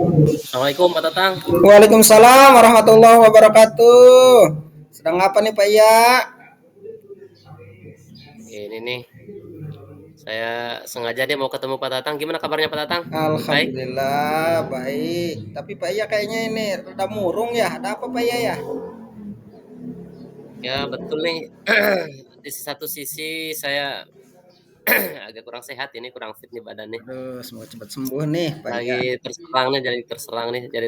Assalamualaikum Pak Tatang. Waalaikumsalam warahmatullahi wabarakatuh. Sedang apa nih Pak Ya? Ini nih, saya sengaja deh mau ketemu Pak Tatang. Gimana kabarnya Pak Tatang? Baik? Alhamdulillah baik. Tapi Pak Ya kayaknya ini rada murung ya. Ada apa Pak Ya ya? Ya betul nih. Di satu sisi saya agak kurang sehat ini, kurang fit nih badannya. Aduh, semoga cepat sembuh nih Pak Ya. Jadi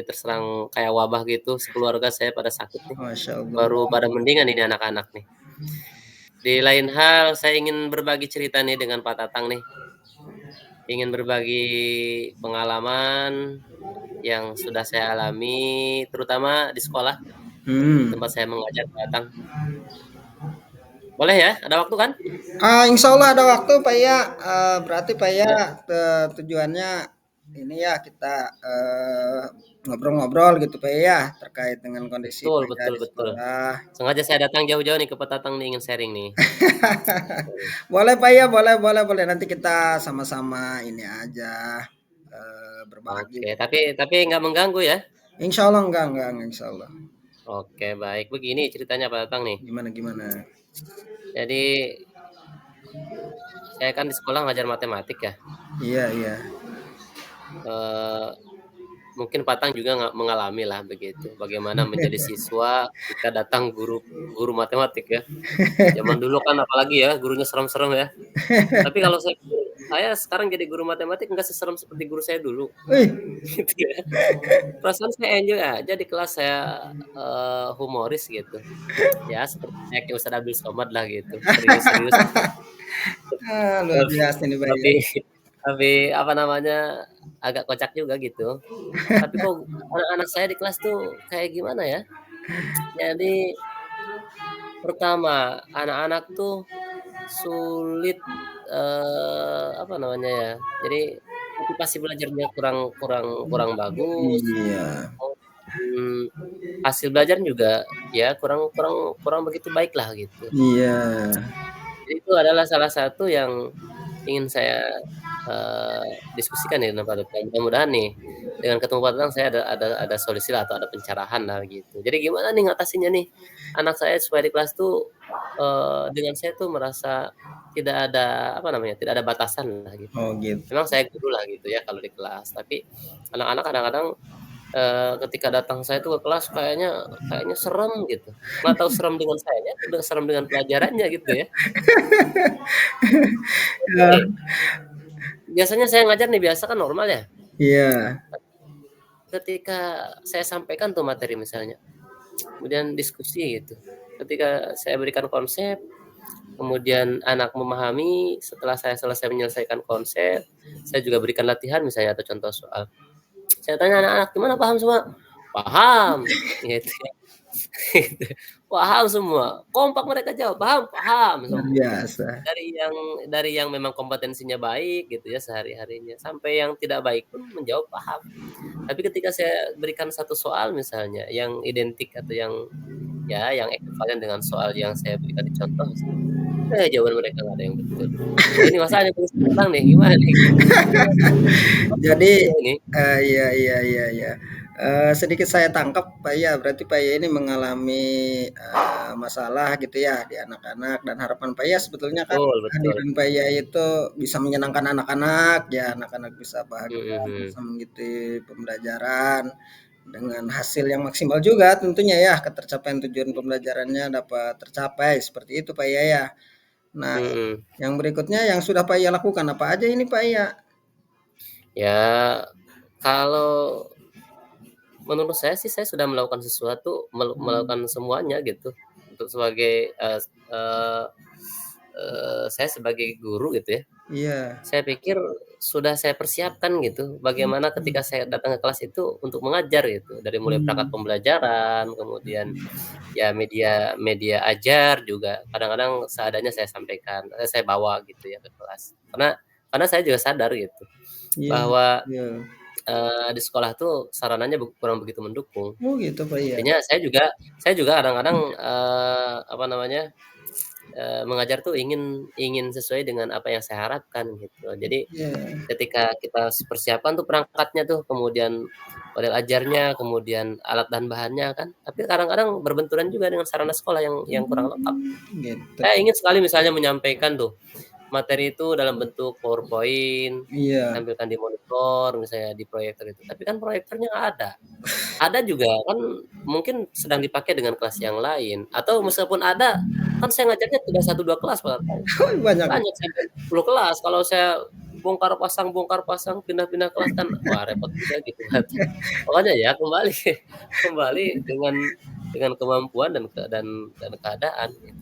terserang kayak wabah gitu. Sekeluarga saya pada sakit nih. Masya Baru Allah. pada mendingan ini anak-anak nih. Di lain hal, saya ingin berbagi cerita nih dengan Pak Tatang nih. Ingin berbagi pengalaman yang sudah saya alami, terutama di sekolah, tempat saya mengajar Pak Tatang. Boleh ya? Ada waktu kan? Insya Allah ada waktu Pak Ya. Berarti Pak Ya Ya, tujuannya ini ya kita ngobrol-ngobrol gitu Pak Ya terkait dengan kondisi betul Pak Ya betul di betul. sekolah. Sengaja saya datang jauh-jauh nih ke Petatang nih, ingin sharing nih. Boleh Pak ya, boleh boleh boleh. Nanti kita sama-sama ini aja berbagi. Oke, tapi nggak mengganggu ya? Insya Allah enggak, insya Allah. Oke, baik. Begini ceritanya Pak Tatang nih. Gimana gimana? Jadi saya kan di sekolah ngajar matematik ya. Iya iya. Eh, Mungkin Patang juga nggak mengalami lah begitu. Bagaimana menjadi siswa ketika datang guru guru matematik ya. Zaman dulu kan apalagi ya gurunya serem-serem ya. Tapi kalau saya sekarang jadi guru matematik nggak seserem seperti guru saya dulu. Wih, Gitu ya. Perasaan saya enjoy aja di kelas saya humoris gitu. Ya seperti kayak Ustadz Abdul Somad lah gitu. Serius-serius. luar biasa nih Pak ya. Tapi tapi apa namanya agak kocak juga gitu. Tapi kok anak-anak saya di kelas tuh kayak gimana ya? Jadi pertama anak-anak tuh sulit apa namanya ya? Jadi motivasi belajarnya kurang kurang kurang bagus. Iya. Hmm, Hasil belajar juga ya kurang kurang kurang begitu baik lah gitu. Iya. Jadi itu adalah salah satu yang ingin saya diskusikan nih dengan Pak Tatang. Mudah-mudahan nih dengan ketemu Pak Tatang saya ada solusi lah atau ada pencerahan lah gitu. Jadi gimana nih ngatasinnya nih anak saya supaya di kelas tuh dengan saya tuh merasa tidak ada apa namanya tidak ada batasan lah gitu. Oh gitu. Memang saya guru lah gitu ya kalau di kelas, tapi anak-anak kadang-kadang ketika datang saya tuh ke kelas kayaknya kayaknya serem gitu. Nggak tahu serem dengan sayanya atau serem dengan pelajarannya gitu ya. Ya, Oke, biasanya saya ngajar nih biasa kan normal ya. iya. Ketika saya sampaikan tuh materi misalnya, kemudian diskusi gitu. Ketika saya berikan konsep, kemudian anak memahami, setelah saya selesai menyelesaikan konsep, saya juga berikan latihan misalnya atau contoh soal. Saya tanya anak-anak, "Gimana paham semua?" "Paham." Gitu ya. Paham semua, kompak mereka jawab, "Paham, paham." Luar biasa. Dari yang memang kompetensinya baik gitu ya sehari-harinya, sampai yang tidak baik pun menjawab paham. Tapi ketika saya berikan satu soal misalnya yang identik atau yang ya yang ekuivalen dengan soal yang saya berikan di contoh misalnya, jawaban mereka nggak ada yang betul. Nah ini masalahnya terus datang nih, gimana nih? Jadi, Ini iya iya iya iya. Sedikit saya tangkap Pak Ya, berarti Pak Ya ini mengalami, masalah gitu ya di anak-anak dan harapan Pak Ya sebetulnya kan betul betul. kehadiran Pak Ya itu bisa menyenangkan anak-anak, ya anak-anak bisa bahagia, Mhm. bisa mengikuti pembelajaran dengan hasil yang maksimal juga tentunya ya, ketercapaian tujuan pembelajarannya dapat tercapai, seperti itu Pak Ya ya. Nah, Mhm. yang berikutnya yang sudah Pak Ya lakukan apa aja ini Pak Ya? Ya kalau menurut saya sih saya sudah melakukan sesuatu, melakukan semuanya gitu. Untuk sebagai, eee saya sebagai guru gitu ya, Iya. saya pikir sudah saya persiapkan gitu, bagaimana Mhm. ketika saya datang ke kelas itu untuk mengajar gitu. Dari mulai perangkat Mmm. pembelajaran, kemudian ya media media ajar juga kadang-kadang seadanya saya sampaikan, saya bawa gitu ya ke kelas. Karena saya juga sadar gitu, Iya bahwa iya. di sekolah tuh sarananya kurang begitu mendukung. Oh gitu Pak ya? Artinya saya juga kadang-kadang, apa namanya, mengajar tuh ingin ingin sesuai dengan apa yang saya harapkan gitu. Jadi Iya. ketika kita persiapan tuh perangkatnya tuh, kemudian model ajarnya, kemudian alat dan bahannya kan, tapi kadang-kadang berbenturan juga dengan sarana sekolah yang kurang lengkap. Gitu. Saya ingin sekali misalnya menyampaikan tuh, materi itu dalam bentuk PowerPoint, Iya. tampilkan di monitor, misalnya di proyektor itu, tapi kan proyektornya nggak ada. Ada juga kan mungkin sedang dipakai dengan kelas yang lain, atau meskipun ada, kan saya ngajarnya tidak 1, 2 kelas, Pak, kan Banyak. banyak sampai 10 kelas. Kalau saya bongkar pasang, pindah-pindah kelas kan, wah repot juga gitu kan. Makanya ya kembali kembali dengan kemampuan dan keadaan gitu.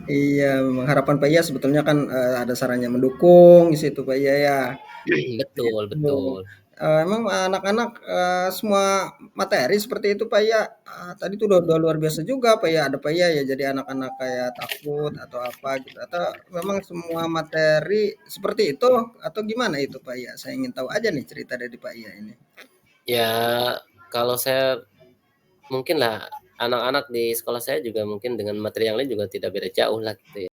Iya, memang harapan Pak Iya sebetulnya kan, ada sarannya mendukung di situ Pak Iya ya. Betul Betul. betul. Emang anak-anak, semua materi seperti itu Pak Iya? Tadi tuh udah luar biasa juga Pak Iya, ada Pak Iya ya jadi anak-anak kayak takut atau apa gitu, atau memang semua materi seperti itu atau gimana itu Pak Iya? Saya ingin tahu aja nih cerita dari Pak Iya ini. Ya kalau saya mungkin lah anak-anak di sekolah saya juga mungkin dengan materi yang lain juga tidak beda jauh lah gitu ya.